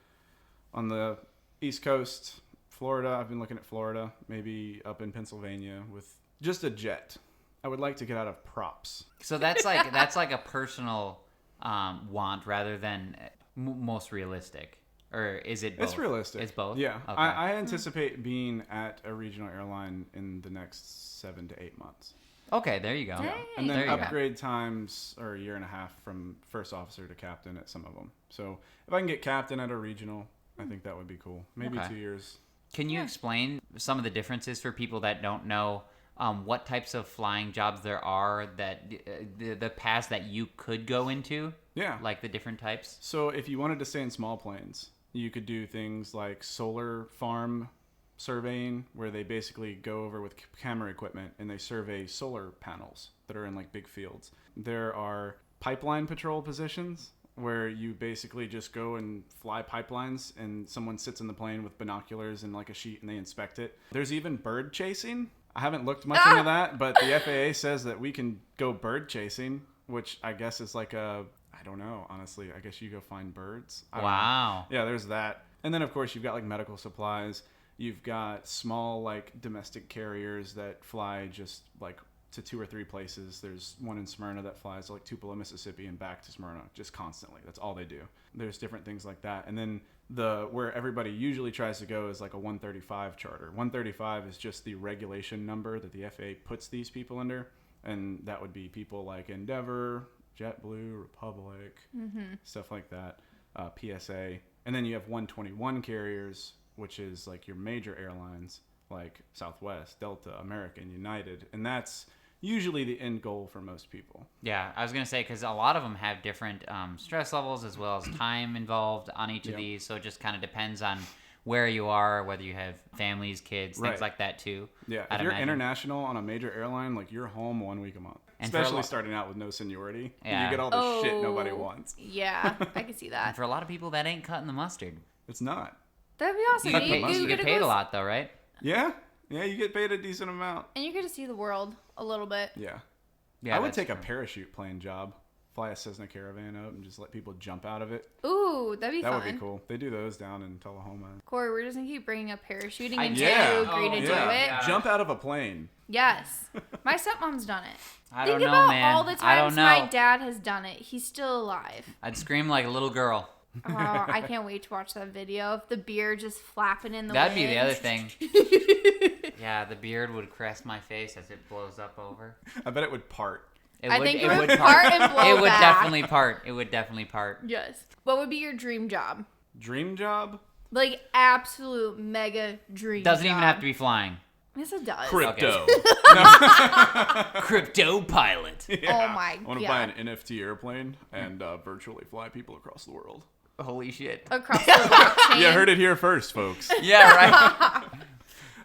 on the East Coast, Florida. I've been looking at Florida, maybe up in Pennsylvania with just a jet. I would like to get out of props. So that's like a personal want rather than most realistic, or is it both? It's realistic. It's both? Yeah. Okay. I anticipate being at a regional airline in the next 7 to 8 months. Okay, there you go. Dang. And then There you go. upgrade times are a year and a half from first officer to captain at some of them. So if I can get captain at a regional, I think that would be cool. Maybe Okay. 2 years. Can you explain some of the differences for people that don't know what types of flying jobs there are, that the paths that you could go into? Yeah. Like the different types? So if you wanted to stay in small planes, you could do things like solar farm surveying, where they basically go over with camera equipment and they survey solar panels that are in like big fields. There are pipeline patrol positions where you basically just go and fly pipelines and someone sits in the plane with binoculars and like a sheet and they inspect it. There's even bird chasing. I haven't looked much into that, but the FAA says that we can go bird chasing, which I guess is like I don't know, honestly. I guess you go find birds. I don't know. Wow. Yeah, there's that. And then, of course, you've got like medical supplies. You've got small like domestic carriers that fly just like to 2 or 3 places. There's one in Smyrna that flies like Tupelo, Mississippi and back to Smyrna just constantly. That's all they do. There's different things like that. And then where everybody usually tries to go is like a 135 charter. 135 is just the regulation number that the FAA puts these people under. And that would be people like Endeavor, JetBlue, Republic, stuff like that, PSA. And then you have 121 carriers, which is like your major airlines like Southwest, Delta, American, United. And that's usually the end goal for most people. Yeah, I was going to say, because a lot of them have different stress levels as well as time involved on each of these. So it just kind of depends on where you are, whether you have families, kids, things like that too. Yeah, I'd if you're imagine. international on a major airline, like you're home 1 week a month. And for a Especially lot- starting out with no seniority. Yeah. You get all the shit nobody Oh. wants. Yeah, I can see And that. for a lot of people, that ain't cutting the mustard. It's not. That'd be awesome. You Cut get, the mustard. you get to paid go a lot though, right? Yeah? Yeah, you get paid a decent amount. And you get to see the world a little bit. Yeah. Yeah, I would that's take a true. parachute plane job. Fly a Cessna Caravan up and just let people jump out of it. Ooh, that'd be That fun. would be cool. They do those down in Tullahoma. Corey, we're just gonna keep bringing up parachuting I- until Yeah. you agree to do yeah. it. Yeah. Jump out of a plane. Yes. My stepmom's done it. I don't Think know, about man. all the I don't times know. my dad has done it. He's still alive. I'd scream like a little girl. Oh, I can't wait to watch that video of the beard just flapping in the That'd wind. be the other thing. Yeah, the beard would caress my face as it blows up over. I bet it would part. I think it would part and blow It would back. definitely part. It would definitely part. Yes. What would be your dream job? Dream job? Like absolute mega dream Doesn't job. even have to be flying. Yes, it does. Crypto. Crypto pilot. Oh my I want to buy God. an NFT airplane and virtually fly people across the world. Holy shit. Across the blockchain. You heard it here first, folks. Yeah, right.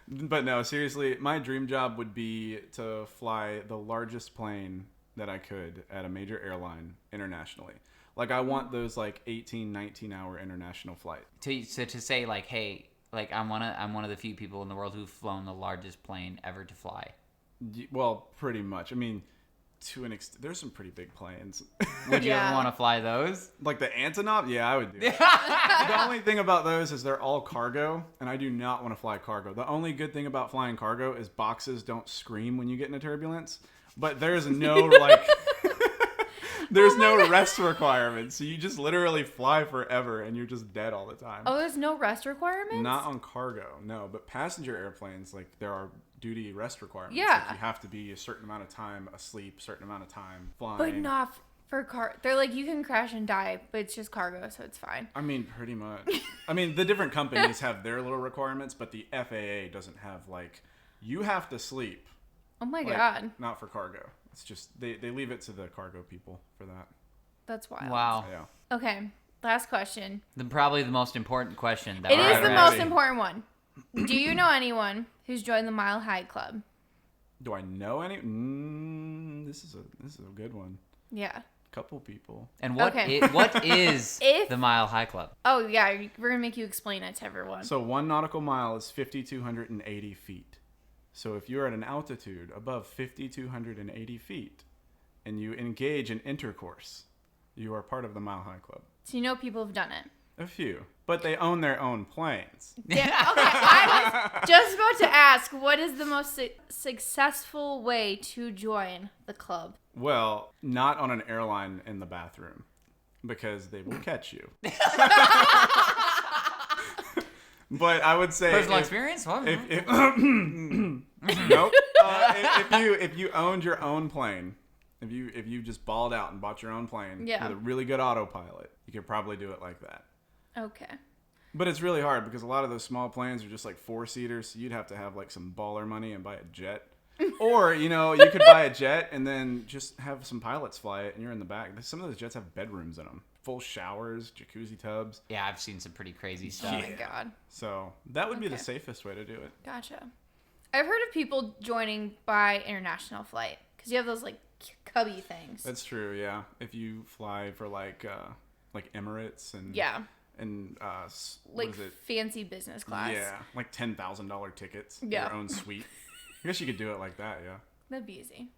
But no, seriously, my dream job would be to fly the largest plane that I could at a major airline internationally. Like, I want those, like, 18, 19-hour international flights. to say like, hey, like I'm one of the few people in the world who've flown the largest plane ever to fly. Well, pretty much. I mean, to an extent, there's some pretty big planes. Would you Yeah. ever want to fly those? Like the Antonov? Yeah, I would do it. The only thing about those is they're all cargo, and I do not want to fly cargo. The only good thing about flying cargo is boxes don't scream when you get into turbulence. But there's no, like... There's no rest requirement, so you just literally fly forever, and you're just dead all the time. Oh, there's no rest requirements? Not on cargo, no. But passenger airplanes, like, there are duty rest requirements. Yeah. Like, you have to be a certain amount of time asleep, certain amount of time flying. But not for car. They're like, you can crash and die, but it's just cargo, so it's fine. I mean, pretty much. I mean, the different companies have their little requirements, but the FAA doesn't have, like, you have to sleep. Oh my Like, God. Not for cargo. It's just, they leave it to the cargo people for that. That's wild. Wow. Yeah. Okay, last question. Probably the most important question. That It we're is ever the asked. most important one. Do you know anyone who's joined the Mile High Club? Do I know any? This is a good one. Yeah. Couple people. And what Okay. what is If- the Mile High Club? Oh, yeah, we're going to make you explain it to everyone. So 1 nautical mile is 5,280 feet. So if you're at an altitude above 5,280 feet and you engage in intercourse, you are part of the Mile High Club. So you know people have done it. A few. But they own their own planes. Yeah, okay, I was just about to ask, what is the most successful way to join the club? Well, not on an airline in the bathroom, because they will catch you. But I would say... Personal experience? What? Nope. If you owned your own plane, if you just balled out and bought your own plane with a really good autopilot, you could probably do it like that. Okay. But it's really hard because a lot of those small planes are just like 4-seaters, so you'd have to have like some baller money and buy a jet. Or, you could buy a jet and then just have some pilots fly it and you're in the back. Some of those jets have bedrooms in them. Full showers, jacuzzi tubs. Yeah, I've seen some pretty crazy stuff. Oh my God. So that would be the safest way to do it. Gotcha. I've heard of people joining by international flight because you have those like cubby things. That's true, yeah. If you fly for like Emirates and what like is it? fancy business class. Yeah, like $10,000 tickets. Yeah. Your own suite. I guess you could do it like that, yeah. That'd be easy.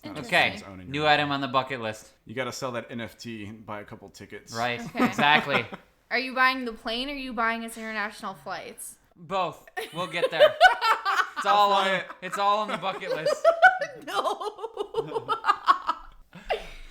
Okay, new item on the bucket list. You got to sell that NFT and buy a couple tickets. Right, Okay. exactly. Are you buying the plane or are you buying its international flights? Both. We'll get there. It's all on the bucket list. No.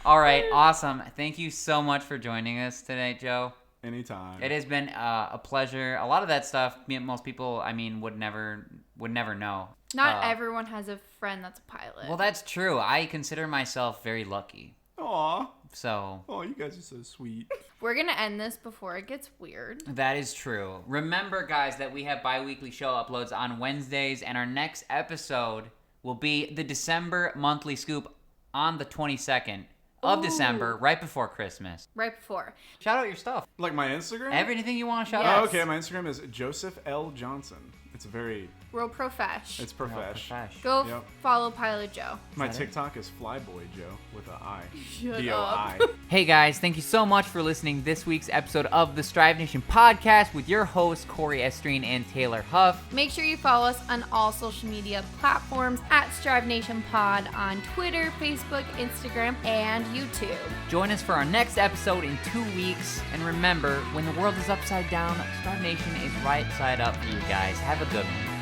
All right, awesome. Thank you so much for joining us today, Joe. Anytime. It has been a pleasure. A lot of that stuff, most people, would never know. Not everyone has a friend that's a pilot. Well, that's true. I consider myself very lucky. Aw. So. Oh, you guys are so sweet. We're going to end this before it gets weird. That is true. Remember, guys, that we have bi-weekly show uploads on Wednesdays, and our next episode will be the December monthly scoop on the 22nd of December, right before Christmas. Right before. Shout out your stuff. Like my Instagram? Everything you want to shout Yes. out. Oh, okay, my Instagram is Joseph L. Johnson. It's very... Real profesh. It's profesh. Go Yep. follow Pilot Joe. My TikTok is Flyboy Joe with an I. Shut D-O-I. Hey guys, thank you so much for listening this week's episode of the Strive Nation podcast with your hosts Cory Estreen and Taylor Huff. Make sure you follow us on all social media platforms at Strive Nation Pod on Twitter, Facebook, Instagram, and YouTube. Join us for our next episode in 2 weeks. And remember, when the world is upside down, Strive Nation is right side up for you guys. Have a good one.